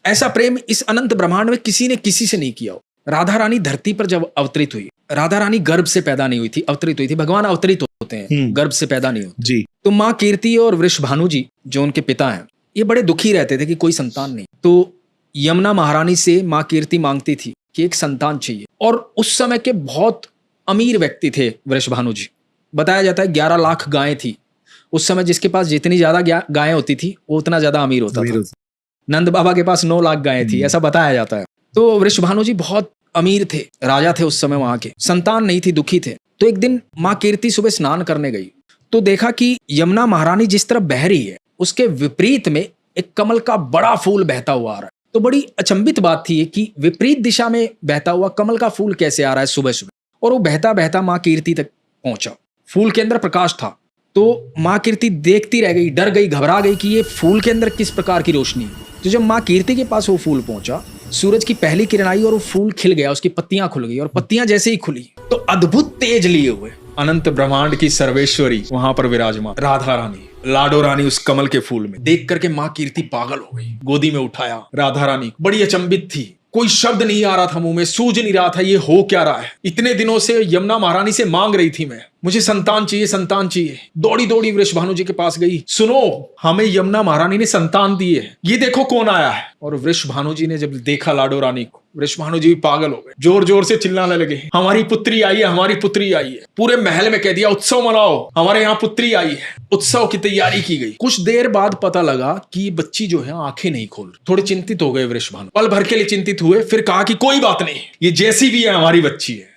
ऐसा प्रेम इस अनंत ब्रह्मांड में किसी ने किसी से नहीं किया हो। राधा रानी धरती पर जब अवतरित हुई, राधा रानी गर्भ से पैदा नहीं हुई थी, अवतरित हुई थी। भगवान अवतरित होते हैं, गर्भ से पैदा नहीं होते जी। तो माँ कीर्ति और वृषभानु जी जो उनके पिता हैं, ये बड़े दुखी रहते थे कि कोई संतान नहीं। तो यमुना महारानी से माँ कीर्ति मांगती थी कि एक संतान चाहिए, और उस समय के बहुत अमीर व्यक्ति थे वृषभानु जी। बताया जाता है 11 लाख गायें थी उस समय। जिसके पास जितनी ज्यादा गायें होती थी वो उतना ज्यादा अमीर होता था। नंद बाबा के पास 9 लाख गायें थी, ऐसा बताया जाता है। तो वृषभानु जी बहुत अमीर थे, राजा थे उस समय वहां के, संतान नहीं थी, दुखी थे। तो एक दिन माँ कीर्ति सुबह स्नान करने गई तो देखा कि यमुना महारानी जिस तरफ बह रही है उसके विपरीत में एक कमल का बड़ा फूल बहता हुआ आ रहा है। तो बड़ी अचंभित बात थी कि विपरीत दिशा में बहता हुआ कमल का फूल कैसे आ रहा है सुबह सुबह। और वो बहता बहता माँ कीर्ति तक पहुंचा। फूल के अंदर प्रकाश था। तो माँ कीर्ति देखती रह गई, डर गई, घबरा गई कि ये फूल के अंदर किस प्रकार की रोशनी है। तो जब माँ कीर्ति के पास वो फूल पहुंचा, सूरज की पहली किरण आई और वो फूल खिल गया, उसकी पत्तियां खुल गई। और पत्तियां जैसे ही खुली तो अद्भुत तेज लिए हुए अनंत ब्रह्मांड की सर्वेश्वरी वहां पर विराजमान राधा रानी, लाडो रानी उस कमल के फूल में। देख करके माँ कीर्ति पागल हो गई, गोदी में उठाया राधा रानी, बड़ी अचंभित थी। कोई शब्द नहीं आ रहा था मुंह में, सूझ नहीं रहा था ये हो क्या रहा है। इतने दिनों से यमुना महारानी से मांग रही थी मैं, मुझे संतान चाहिए, संतान चाहिए। दौड़ी दौड़ी वृषभानु जी के पास गई, सुनो हमें यमुना महारानी ने संतान दी है, ये देखो कौन आया है। और वृषभानु जी ने जब देखा लाडो रानी को, वृषभानु जी भी पागल हो गए, जोर जोर से चिल्लाने लगे, हमारी पुत्री आई है, हमारी पुत्री आई है। पूरे महल में कह दिया उत्सव मनाओ, हमारे यहाँ पुत्री आई है। उत्सव की तैयारी की गई। कुछ देर बाद पता लगा कि बच्ची जो है आंखें नहीं खोल। थोड़े चिंतित हो गए वृषभानु, पल भर के लिए चिंतित हुए। फिर कहा कि कोई बात नहीं, ये जैसी भी है हमारी बच्ची है।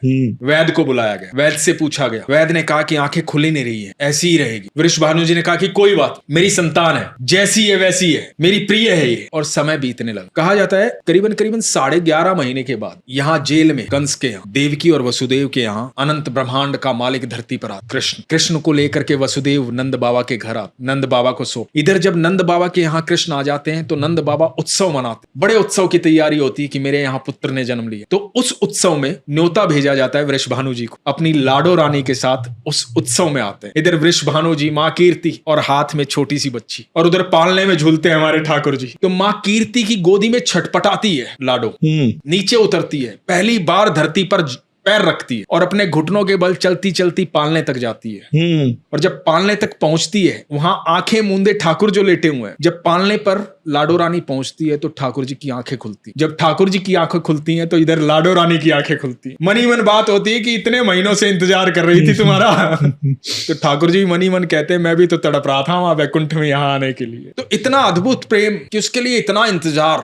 वैद्य को बुलाया गया, वैद्य से पूछा गया। वैद्य ने कहा कि आंखें खुली नहीं रही है, ऐसी ही रहेगी। वृषभानु जी ने कहा कि कोई बात, मेरी संतान है, जैसी है वैसी है, मेरी प्रिय है ये। और समय बीतने लगा। कहा जाता है करीबन 11.5 महीने के बाद यहाँ जेल में कंस के यहाँ, देवकी और वसुदेव के यहाँ अनंत ब्रह्मांड का मालिक धरती पर आता कृष्ण को लेकर के वसुदेव नंद बाबा के घर आते, नंद बाबा को सौंप। इधर जब नंद बाबा के यहाँ कृष्ण आ जाते हैं तो नंद बाबा उत्सव मनाते, बड़े उत्सव की तैयारी होती है कि मेरे यहाँ पुत्र ने जन्म लिया। तो उस उत्सव में न्योता भेजा जाता है वृषभानु जी को, अपनी लाडो रानी के साथ उस उत्सव में आते हैं। इधर वृषभानु जी, माँ कीर्ति और हाथ में छोटी सी बच्ची, और उधर पालने में झूलते हैं हमारे ठाकुर जी। तो माँ कीर्ति की गोदी में छटपटाती है लाडो, नीचे उतरती है, पहली बार धरती पर पैर रखती है और अपने घुटनों के बल चलती चलती पालने तक जाती है। और जब पालने तक पहुंचती है, वहां आंखें मूंदे ठाकुर जो लेटे हुए हैं, जब पालने पर लाडो रानी पहुंचती है तो ठाकुर जी की आंखें खुलती। जब ठाकुर जी की आंखें खुलती हैं तो इधर लाडो रानी की आंखें खुलती हैं। मनी मन बात होती है कि इतने महीनों से इंतजार कर रही थी तुम्हारा। तो ठाकुर जी मनी मन कहते हैं मैं भी तो तड़प रहा था वहां वैकुंठ में यहाँ आने के लिए। तो इतना अद्भुत प्रेम कि उसके लिए इतना इंतजार।